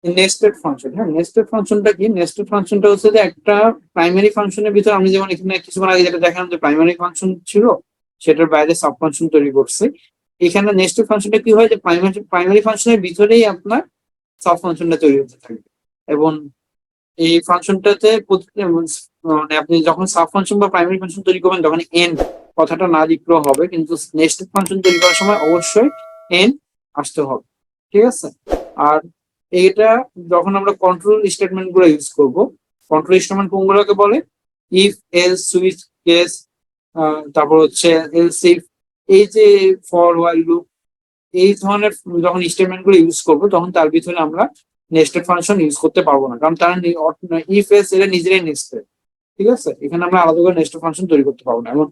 Nested function. হ্যাঁ, nested ফাংশনটা কি? নেস্টেড ফাংশনটা হচ্ছে যে একটা প্রাইমারি ফাংশনের ভিতরে আমি যেমন এখানে কিছুক্ষণ আগে যেটা দেখালাম যে প্রাইমারি ফাংশন ছিল, সেটার বাইরে সাব ফাংশন তৈরি করছে। এখানে নেস্টেড ফাংশনটা কি হয় যে প্রাইমারি ফাংশনের ভিতরেই আপনার সাব ফাংশনটা তৈরি হতে থাকবে, এবং এই ফাংশনটাতে মানে আপনি যখন সাব ফাংশন বা প্রাইমারি ফাংশন তৈরি করবেন তখন এন্ড কথাটা না লিখলেও হবে, কিন্তু নেস্টেড ফাংশন তৈরি করার সময় অবশ্যই এন্ড আসতে হবে। ঠিক আছে? আর এটা যখন আমরা কন্ট্রোল স্টেটমেন্ট গুলো ইউজ করব, কন্ট্রোল স্টেটমেন্ট কোনগুলোকে বলে? ইফ, এলস, সুইচ, কেস, তারপর হচ্ছে এলস ইফ, এই যে ফর, হোয়াইল লুপ, এই ধরনের যখন স্টেটমেন্ট গুলো ইউজ করবো তখন তার ভিতরে আমরা নেস্টেড ফাংশন ইউজ করতে পারবো না, কারণ তারা ইফ এলস এটা নিজেরাই নেস্টেড। ঠিক আছে? এখানে আমরা আলাদা করে নেস্টেড ফাংশন তৈরি করতে পারবো না। এবং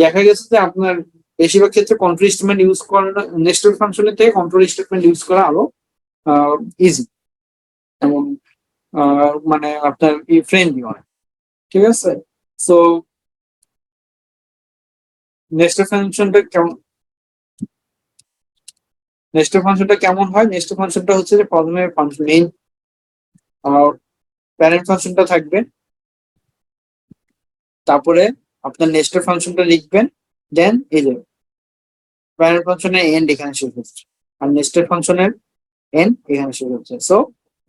দেখা গেছে যে আপনার বেশিরভাগ ক্ষেত্রে কন্ট্রোল স্টেটমেন্ট ইউজ করা, নেস্টেড ফাংশনের থেকে কন্ট্রোল স্টেটমেন্ট ইউজ করা আরো ইজি, এবং মানে আপনার ফ্রেন্ডলি অনেক। ঠিক আছে? সো নেস্টেড ফাংশনটা কেমন হয়? নেস্টেড ফাংশনটা হচ্ছে যে প্রথমে মেইন প্যারেন্ট ফাংশনটা থাকবে, তারপরে আপনার নেস্টেড ফাংশনটা লিখবেন, দেন এই যে প্যারেন্ট ফাংশনের এন্ড এখানে শেষ হচ্ছে, আর নেস্টেড ফাংশনের এন্ড এখানে শেষ হচ্ছে। সো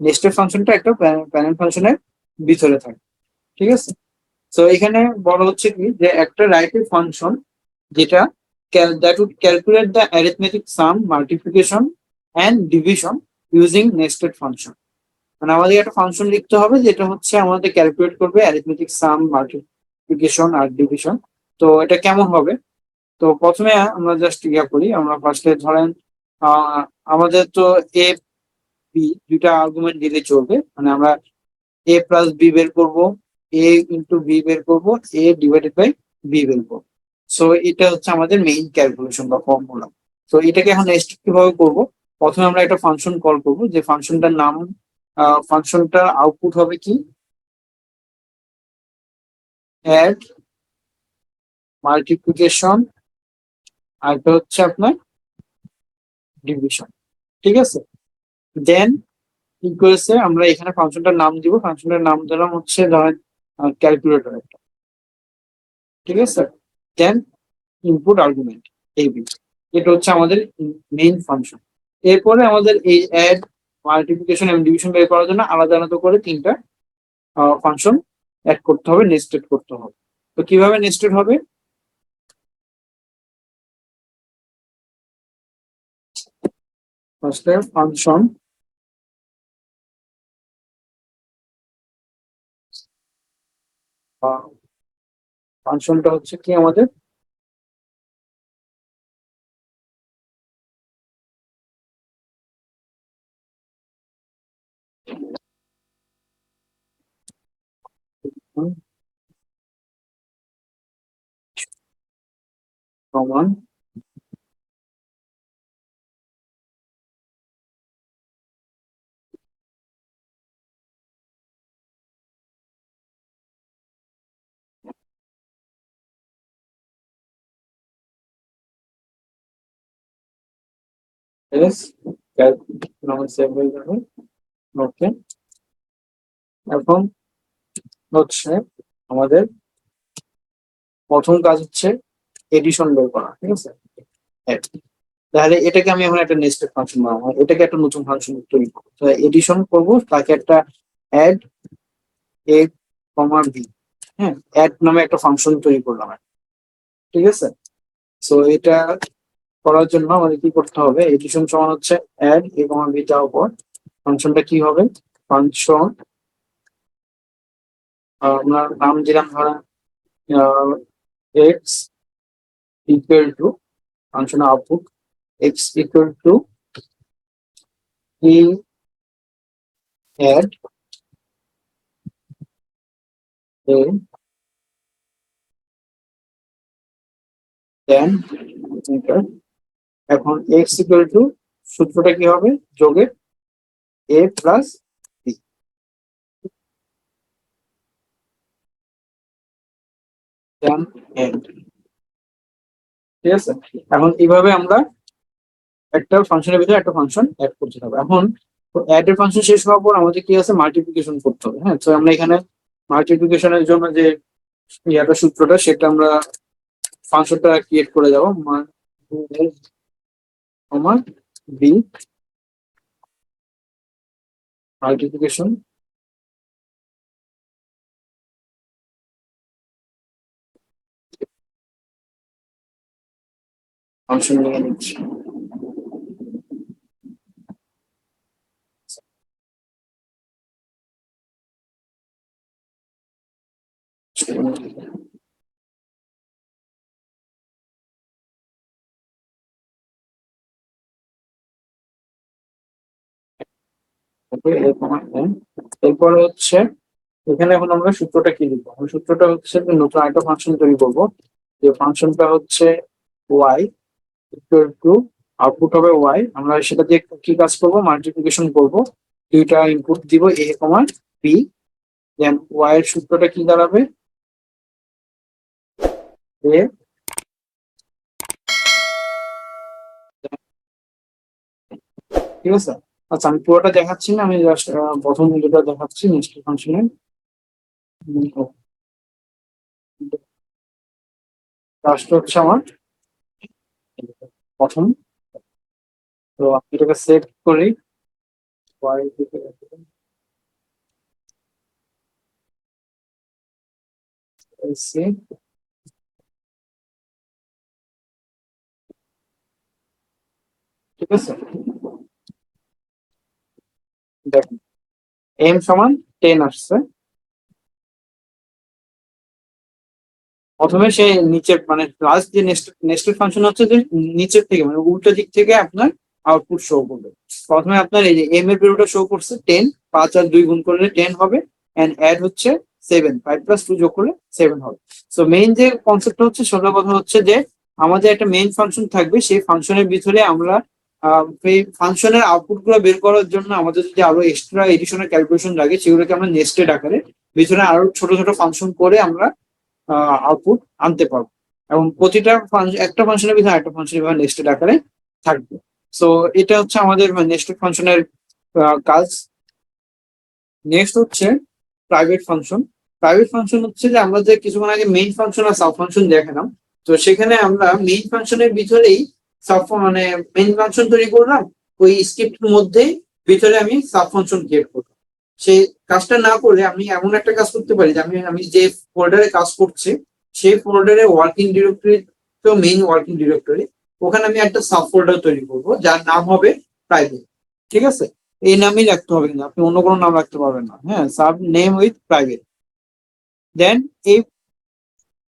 নেস্টেড ফাংশনটা একটা প্যারেন্ট ফাংশনের ভিতরে থাকে। ঠিক আছে? সো এখানে বলা হচ্ছে কি যে একটা রাইটিভ ফাংশন যেটা that would calculate the arithmetic sum, multiplication and division using nested function। মানে আমাদের একটা ফাংশন লিখতে হবে যেটা হচ্ছে আমাদের ক্যালকুলেট করবে অ্যারিথমেটিক সাম, মাল্টিপ্লিকেশন আর ডিভিশন। তো এটা কেমন হবে? তো প্রথমে আমরা জাস্ট করি, আমরা ফার্স্টে ধরেন আমাদের তো এ বি দুইটা আর্গুমেন্ট দিলে চলবে, মানে আমরা এ প্লাস বি বের করবো, এ ইন্টু বি বের করবো, এ ডিভাইডেড বাই বি বের করবো। সো এটা হচ্ছে আমাদের মেইন ক্যালকুলেশন বা ফর্মুলা। তো এটাকে এখন নেক্সট কিভাবে করবো? প্রথমে আমরা একটা ফাংশন কল করবো, যে ফাংশনটার নাম, ফাংশনটার আউটপুট হবে কি? অ্যাড, মাল্টিপ্লিকেশন, আর এটা হচ্ছে আপনার ডিভিশন। ঠিক আছে? দেন ইকুয়ালসে আমরা এখানে ফাংশনটার নাম দিব, ফাংশনটার নাম দিলাম হচ্ছে ধরেন ক্যালকুলেটর একটা। ঠিক আছে? দেন ইনপুট আর্গুমেন্ট এবি, এটা হচ্ছে আমাদের মেইন ফাংশন। এরপরে আমাদের এই অ্যাড, মাল্টিপ্লিকেশন এবং ডিভিশন বের করার জন্য আলাদা আলাদা করে তিনটা ফাংশন অ্যাড করতে হবে, নেস্টেড করতে হবে। তো কিভাবে নেস্টেড হবে? ফার্স্টে ফাংশন ফাংশনটা হচ্ছে কি আমাদের সমান এস, সেভ হয়ে যাবে। ওকে, এখন হচ্ছে আমাদের প্রথম কাজ হচ্ছে এডিশন বের করা। ঠিক আছে? তাহলে এটাকে আমি এখন একটা নেস্টেড ফাংশন বানাবো, এটাকে একটা নতুন ফাংশন তৈরি করবো। তো এডিশন করবো, তাকে একটা অ্যাড এ কমা বি, হ্যাঁ, অ্যাড নামে একটা ফাংশন তৈরি করলাম, ঠিক আছে। সো এটা করার জন্য আমাদের কি করতে হবে, এডিশন সমান হচ্ছে অ্যাড এ কমা বি দেওয়ার পর ফাংশনটা কি হবে, ফাংশন আপনার নাম দিলাম ধরেন X equal to, function output X equal to E add A then enter. এখন এক্স ইকুয়াল টু সূত্রটা কি হবে, যোগের A plus B, then end, ঠিক আছে। এখন এইভাবে আমরা একটা ফাংশনের ভিতরে একটা ফাংশন অ্যাড করতে হবে। এখন অ্যাড এর ফাংশন শেষ হওয়ার পর আমাদের কি আছে, মাল্টিপ্লিকেশন করতে হবে, হ্যাঁ। তো আমরা এখানে মাল্টিপ্লিকেশনের জন্য যে ইয়াটা সূত্রটা, সেটা আমরা ফাংশনটা ক্রিয়েট করে যাবো, কমা বি মাল্টিপ্লিকেশন ফাংশন নিয়ে নিচ্ছি। এরপরে হচ্ছে এখানে এখন আমরা সূত্রটা কি লিখবো, আমরা সূত্রটা হচ্ছে যে নতুন একটা ফাংশন তৈরি করবো, যে ফাংশনটা হচ্ছে ওয়াই ইকুয়াল টু, আউটপুট হবে ওয়াই, আমরা সেটা দিয়ে কি কাজ করবো, মাল্টিপ্লিকেশন করবো, দুইটা ইনপুট দিব এ কমা বি, দেন ওয়াই এর সূত্রটা কি দাঁড়াবে, এ, ঠিক আছে। আচ্ছা আমি পুরোটা দেখাচ্ছি না, আমি জাস্ট প্রথম যেটা দেখাচ্ছি নেক্সট ফাংশনের কাজটা হচ্ছে আমার প্রথম। তো আমি এটাকে সেভ করি, y দিকে এসে, ঠিক আছে। দেখুন এম সমান 10 আসছে, প্রথমে সে নিচের মানে লাস্ট যে নেক্সটেড ফাংশন হচ্ছে যে নিচের থেকে মানে উল্টো দিক থেকে আপনার আউটপুট শো করবে। প্রথমে আপনার এই যে এম এর ভ্যালুটা শো করছে 10, 5 আর 2 গুণ করলে 10 হবে, এন্ড অ্যাড হচ্ছে 7, 5 প্লাস 2 যোগ করলে 7 হবে। সো মেইন যে কনসেপ্টটা হচ্ছে, সোজা কথা হচ্ছে যে আমাদের একটা মেইন ফাংশন থাকবে, সেই ফাংশনের ভিতরে আমরা এই ফাংশনের আউটপুট গুলো বের করার জন্য আমাদের যদি আরো এক্সট্রা এডিশনাল ক্যালকুলেশন লাগে, সেগুলোকে আমরা নেস্টেড আকারে ভিতরে আরো ছোট ছোট ফাংশন করে আমরা আউটপুট আনতে পারবো, এবং প্রতিটা একটা ফাংশনের ভিতরে একটা ফাংশন নেক্সটেড আকারে থাকবে। সো এটা হচ্ছে আমাদের নেক্সটেড ফাংশনের কাজ। নেক্সট হচ্ছে প্রাইভেট ফাংশন। প্রাইভেট ফাংশন হচ্ছে যে আমরা যে কিছুক্ষণ আগে মেইন ফাংশন আর সাব ফাংশন দেখালাম, তো সেখানে আমরা মেইন ফাংশনের ভিতরেই সাব মানে মেইন ফাংশন তৈরি করলাম, ওই স্ক্রিপ্টের মধ্যেই ভিতরে আমি সাব ফাংশন ক্রিয়েট করলাম। সেই কাজটা না করে আমি এমন একটা কাজ করতে পারি যে আমি আমি যে ফোল্ডারে কাজ করছি সেই ফোল্ডারে ওয়ার্কিং ডিরেক্টরি, তো মেইন ওয়ার্কিং ডিরেক্টরি, ওখানে আমি একটা সাব ফোল্ডার তৈরি করবো যার নাম হবে প্রাইভেট, ঠিক আছে। এই নামই রাখতে হবে, কিন্তু আপনি অন্য কোনো নাম রাখতে পারবেন না, হ্যাঁ, সাব নেম উইথ প্রাইভেট। দেন এই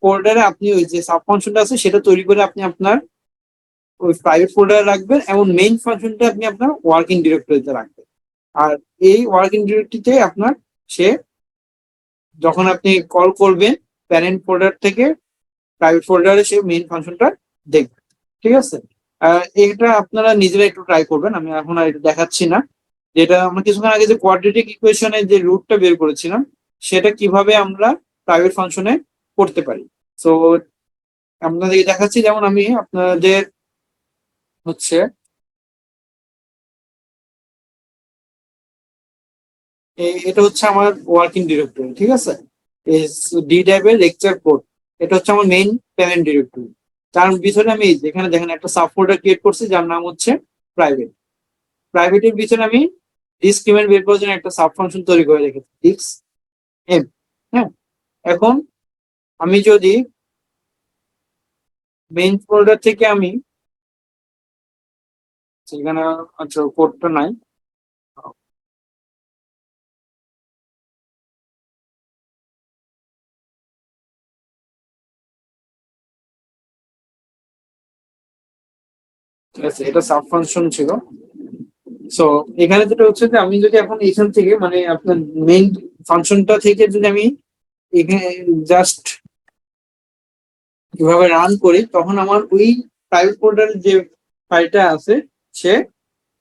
ফোল্ডারে আপনি ওই যে সাব ফাংশনটা আছে সেটা তৈরি করে আপনি আপনার ওই প্রাইভেট ফোল্ডারে রাখবেন, এবং মেইন ফাংশনটা আপনি আপনার ওয়ার্কিং ডিরেক্টরিতে রাখবেন। আর এই ওয়ার্কিং ডিরেক্টরিতে আপনার সে যখন আপনি কল করবেন প্যারেন্ট ফোল্ডার থেকে প্রাইভেট ফোল্ডারে সে মেইন ফাংশনটা দেখবে, ঠিক আছে। এটা আপনারা নিজেরা একটু ট্রাই করবেন, আমি এখন আর এটা দেখাচ্ছি না। যেটা আমরা কিছুক্ষণ আগে যে কোয়াড্রেটিক ইকুয়েশনের যে রুটটা বের করেছিলাম, সেটা কিভাবে আমরা প্রাইভেট ফাংশনে করতে পারি। সো আপনাদের দেখাচ্ছি, যেমন আমি আপনাদের হচ্ছে এটা হচ্ছে আমার ওয়ার্কিং ডিরেক্টরি, ঠিক আছে, ডি ড্যাব এর লেকচার কোড, এটা হচ্ছে আমার মেইন প্যারেন্ট ডিরেক্টরি। তার ভিতরে আমি এই যে এখানে দেখেন একটা সাব ফোল্ডার ক্রিয়েট করছি যার নাম হচ্ছে প্রাইভেট। প্রাইভেটের ভিতরে আমি ডিসক্রিমেন্ট বের করার জন্য একটা সাব ফাংশন তৈরি করে রেখেছি ডিক্স এম। হ্যাঁ, এখন আমি যদি মেইন ফোল্ডার থেকে আমি সেখানে, আচ্ছা কোডটা নাই, ঠিক আছে, এটা সাব ফাংশন ছিল। সো এখানে যেটা হচ্ছে যে আমি যদি এখন এখান থেকে মানে আপনার মেইন ফাংশনটা থেকে যদি আমি এখানে জাস্ট কিভাবে রান করি, তখন আমার ওই প্রাইভেট ফোল্ডারের যে ফাইলটা আছে সে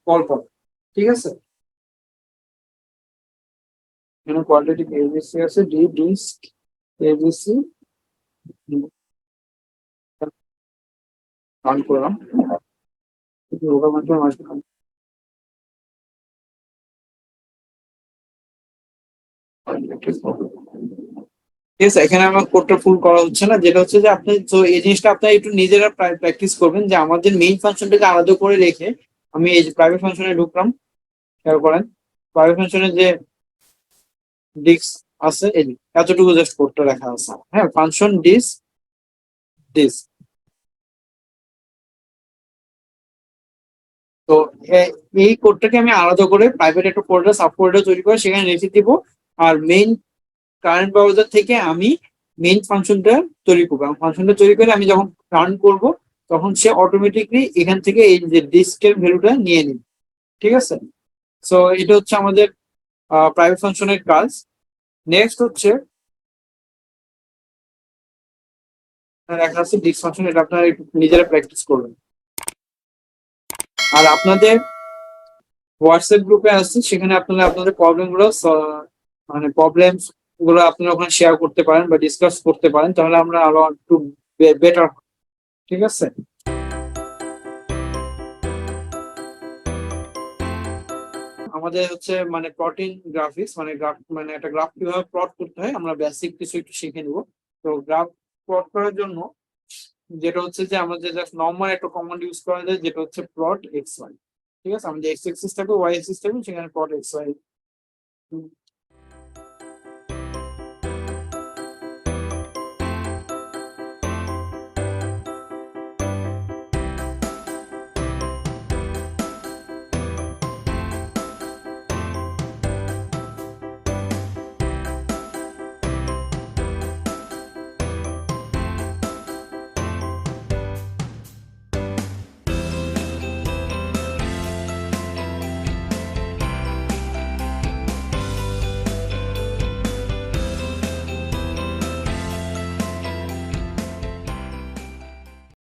কল পাবে। ঠিক আছে, এখানে কোয়ালিটি এবিসি আছে, ডি ডিস্ক এবিসি রান করলাম। ঠিক আছে, এখানে আমার কোডটা ফুল করা হচ্ছে না, যেটা হচ্ছে যে আপনি তো এই জিনিসটা আপনার একটু নিজেরা প্র্যাকটিস করবেন যে আমাদের মেইন ফাংশনটাকে আলাদা করে রেখে আমি এই যে প্রাইভেট ফাংশনে ঢুকলাম, খেয়াল করেন প্রাইভেট ফাংশনে যে ডিস্ক আছে এই যে এতটুকু জাস্ট কোডটা লেখা আছে। হ্যাঁ, ফাংশন ডিস্ক ডিস্ক। তো এই কোডটাকে আমি আলাদা করে প্রাইভেট একটা ফোল্ডার সাব ফোল্ডার তৈরি করে সেখানে রেখে দিব। আর মেইন কারেন্ট ব্রাউজার থেকে আমি মেইন ফাংশনটা তৈরি করবো, ফাংশনটা তৈরি করে আমি যখন রান করব তখন সে অটোমেটিকলি এখান থেকে এই যে ডিস্কের ভ্যালুটা নিয়ে নিবে। ঠিক আছে, সো এটা হচ্ছে আমাদের প্রাইভেট ফাংশনের কাজ। নেক্সট হচ্ছে দেখা যাচ্ছে ডিস্ক ফাংশন, এটা আপনারা একটু নিজেরা প্র্যাকটিস করবেন। আর আপনাদের হোয়াটসঅ্যাপ গ্রুপে আসছে, সেখানে আপনারা আপনাদের প্রবলেম গুলো মানে প্রবলেম গুলো আপনারা ওখানে শেয়ার করতে পারেন বা ডিসকাস করতে পারেন, তাহলে আমরা আরো একটু বেটার। ঠিক আছে, আমাদের হচ্ছে মানে প্লটিং গ্রাফিক্স মানে গ্রাফ মানে একটা গ্রাফ কিভাবে প্লট করতে হয় আমরা বেসিক কিছু একটু শিখে নিব। তো গ্রাফ প্লট করার জন্য যেটা হচ্ছে যে আমাদের জাস্ট নর্মাল একটা কমান্ড ইউজ করা যায়, যেটা হচ্ছে প্লট এক্স ওয়াই। ঠিক আছে, আমাদের এক্স এক্সিস থাকবে, ওয়াই এক্সিস থাকবে, সেখানে প্লট এক্স ওয়াই